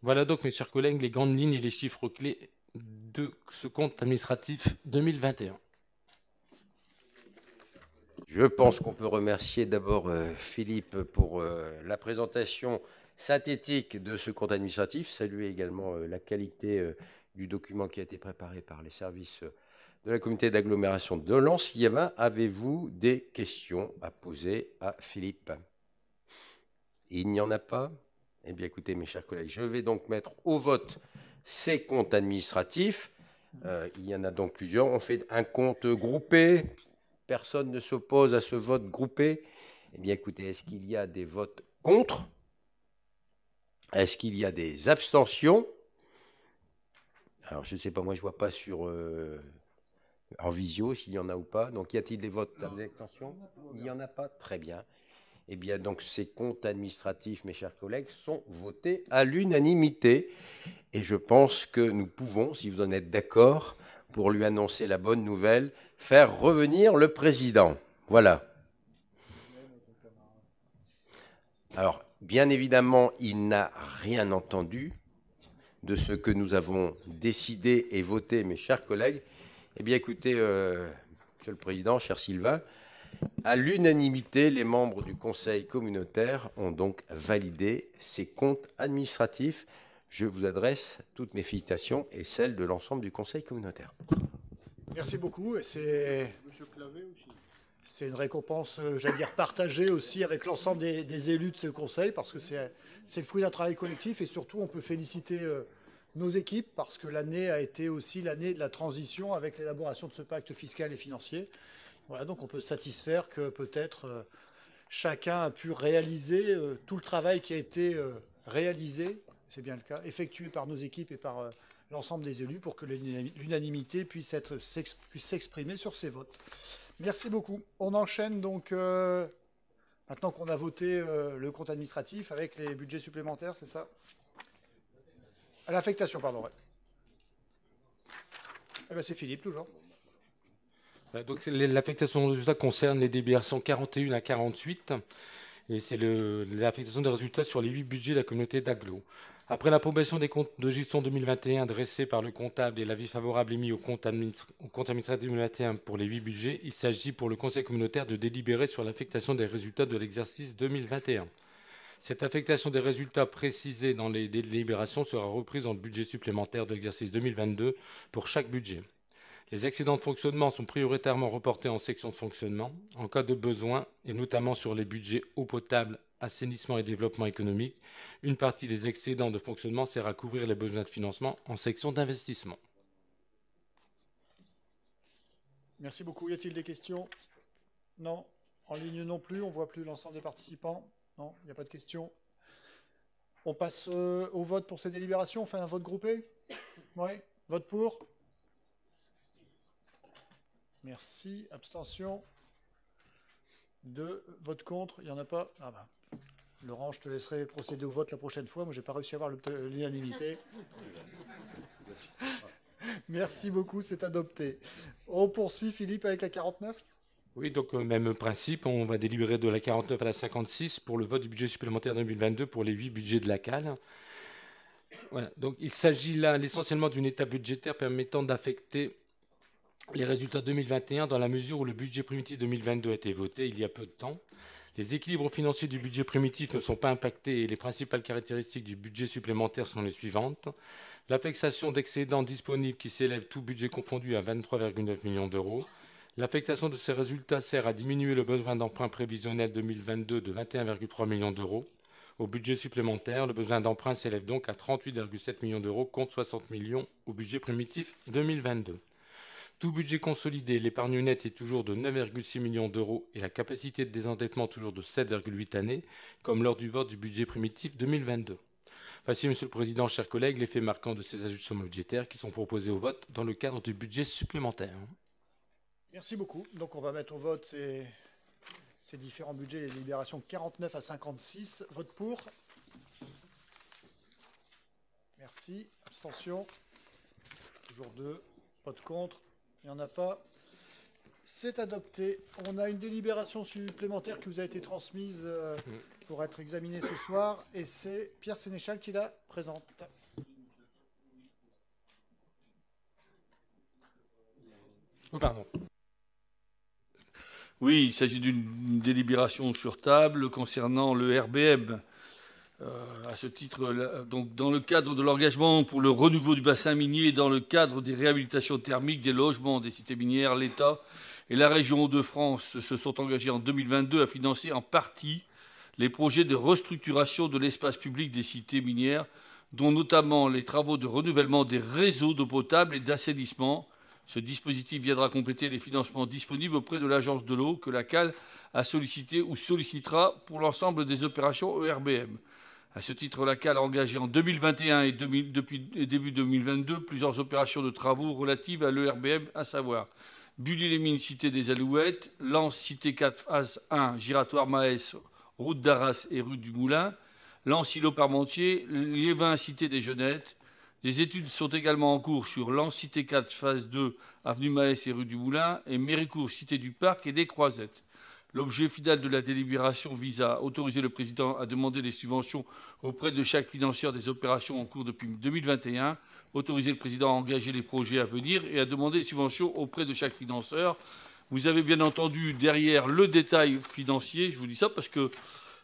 Voilà donc, mes chers collègues, les grandes lignes et les chiffres clés de ce compte administratif 2021. Je pense qu'on peut remercier d'abord Philippe pour la présentation synthétique de ce compte administratif. Saluer également la qualité du document qui a été préparé par les services de la communauté d'agglomération de Lens-Liévin. Avez-vous des questions à poser à Philippe? Il n'y en a pas? Eh bien, écoutez, mes chers collègues, je vais donc mettre au vote ces comptes administratifs. Il y en a donc plusieurs. On fait un compte groupé. Personne ne s'oppose à ce vote groupé. Eh bien, écoutez, est-ce qu'il y a des votes contre? Est-ce qu'il y a des abstentions? Alors, je ne sais pas, moi, je ne vois pas sur en visio s'il y en a ou pas. Donc, y a-t-il des votes d'abstention? Il n'y en a pas? Très bien. Eh bien, donc, ces comptes administratifs, mes chers collègues, sont votés à l'unanimité. Et je pense que nous pouvons, si vous en êtes d'accord, pour lui annoncer la bonne nouvelle, faire revenir le président. Voilà. Alors, bien évidemment, il n'a rien entendu de ce que nous avons décidé et voté, mes chers collègues. Eh bien, écoutez, Monsieur le Président, cher Sylvain, à l'unanimité, les membres du Conseil communautaire ont donc validé ces comptes administratifs. Je vous adresse toutes mes félicitations et celles de l'ensemble du Conseil communautaire. Merci beaucoup. C'est une récompense, j'allais dire, partagée aussi avec l'ensemble des élus de ce Conseil, parce que c'est le fruit d'un travail collectif et surtout, on peut féliciter nos équipes parce que l'année a été aussi l'année de la transition avec l'élaboration de ce pacte fiscal et financier. Voilà, donc on peut se satisfaire que peut-être chacun a pu réaliser tout le travail qui a été réalisé, c'est bien le cas, effectué par nos équipes et par l'ensemble des élus pour que l'unanimité puisse s'exprimer sur ces votes. Merci beaucoup. On enchaîne donc, maintenant qu'on a voté le compte administratif avec les budgets supplémentaires, c'est ça? À l'affectation, pardon. Ouais. Eh bien, c'est Philippe, toujours. Donc, l'affectation de résultats concerne les délibérations 41 à 48 et c'est l'affectation des résultats sur les 8 budgets de la communauté d'agglo. Après l'approbation des comptes de gestion 2021 dressés par le comptable et l'avis favorable émis au compte administratif 2021 pour les 8 budgets, il s'agit pour le conseil communautaire de délibérer sur l'affectation des résultats de l'exercice 2021. Cette affectation des résultats précisés dans les délibérations sera reprise dans le budget supplémentaire de l'exercice 2022 pour chaque budget. Les excédents de fonctionnement sont prioritairement reportés en section de fonctionnement. En cas de besoin, et notamment sur les budgets eau potable, assainissement et développement économique, une partie des excédents de fonctionnement sert à couvrir les besoins de financement en section d'investissement. Merci beaucoup. Y a-t-il des questions? Non. En ligne non plus. On ne voit plus l'ensemble des participants. Non, il n'y a pas de questions. On passe au vote pour ces délibérations. On fait un vote groupé? Oui. Vote pour. Merci. Abstention. 2. Vote contre. Il n'y en a pas. Ah ben. Laurent, je te laisserai procéder au vote la prochaine fois. Moi, j'ai pas réussi à avoir l'unanimité. Merci beaucoup, c'est adopté. On poursuit, Philippe, avec la 49. Oui, donc même principe, on va délibérer de la 49 à la 56 pour le vote du budget supplémentaire 2022 pour les 8 budgets de la CAL. Voilà, donc il s'agit là essentiellement d'une étape budgétaire permettant d'affecter les résultats 2021 dans la mesure où le budget primitif 2022 a été voté il y a peu de temps. Les équilibres financiers du budget primitif ne sont pas impactés et les principales caractéristiques du budget supplémentaire sont les suivantes. L'affectation d'excédents disponibles qui s'élève tout budget confondu à 23,9 millions d'euros. L'affectation de ces résultats sert à diminuer le besoin d'emprunt prévisionnel 2022 de 21,3 millions d'euros. Au budget supplémentaire, le besoin d'emprunt s'élève donc à 38,7 millions d'euros contre 60 millions au budget primitif 2022. Tout budget consolidé, l'épargne nette est toujours de 9,6 millions d'euros et la capacité de désendettement toujours de 7,8 années, comme lors du vote du budget primitif 2022. Voici, Monsieur le Président, chers collègues, les faits marquants de ces ajustements budgétaires qui sont proposés au vote dans le cadre du budget supplémentaire. Merci beaucoup. Donc on va mettre au vote ces différents budgets, les délibérations 49 à 56. Vote pour. Merci. Abstention. Toujours 2. Vote contre. Il n'y en a pas. C'est adopté. On a une délibération supplémentaire qui vous a été transmise pour être examinée ce soir. Et c'est Pierre Sénéchal qui la présente. Oh, pardon. Oui, il s'agit d'une délibération sur table concernant le RBM. À ce titre, donc, dans le cadre de l'engagement pour le renouveau du bassin minier, dans le cadre des réhabilitations thermiques des logements des cités minières, l'État et la région Hauts-de-France se sont engagés en 2022 à financer en partie les projets de restructuration de l'espace public des cités minières, dont notamment les travaux de renouvellement des réseaux d'eau potable et d'assainissement. Ce dispositif viendra compléter les financements disponibles auprès de l'Agence de l'eau que la CAL a sollicité ou sollicitera pour l'ensemble des opérations ERBM. À ce titre, la CAL a engagé en 2021 et depuis début 2022 plusieurs opérations de travaux relatives à l'ERBM, à savoir Bully-les-Mines, cité des Alouettes, Lens, cité 4, phase 1, Giratoire-Maës, route d'Arras et rue du Moulin, Lens-Îlot-Parmentier, Liévin, cité des Jeunettes. Des études sont également en cours sur Lens, cité 4, phase 2, avenue Maës et rue du Moulin, et Méricourt, cité du Parc et des Croisettes. L'objet final de la délibération vise à autoriser le président à demander des subventions auprès de chaque financeur des opérations en cours depuis 2021, autoriser le président à engager les projets à venir et à demander des subventions auprès de chaque financeur. Vous avez bien entendu derrière le détail financier, je vous dis ça parce que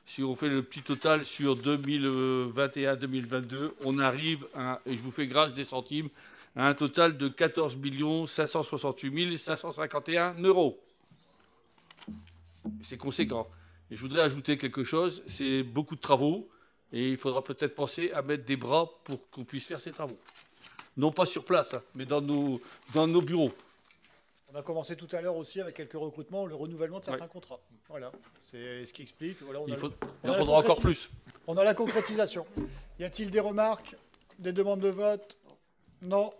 si on fait le petit total sur 2021-2022, on arrive à, et je vous fais grâce des centimes, à un total de 14 568 551 euros. C'est conséquent. Et je voudrais ajouter quelque chose, c'est beaucoup de travaux, et il faudra peut-être penser à mettre des bras pour qu'on puisse faire ces travaux. Non pas sur place, hein, mais dans nos bureaux. On a commencé tout à l'heure aussi avec quelques recrutements, le renouvellement de certains contrats. Voilà, c'est ce qui explique. Voilà, Il en faudra encore plus. On a la concrétisation. Y a-t-il des remarques, des demandes de vote? Non.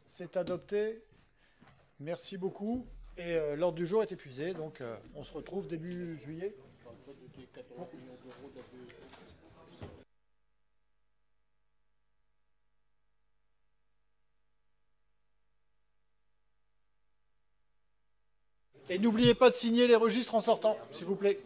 C'est adopté. Merci beaucoup. Et l'ordre du jour est épuisé, donc on se retrouve début juillet. Et n'oubliez pas de signer les registres en sortant, s'il vous plaît.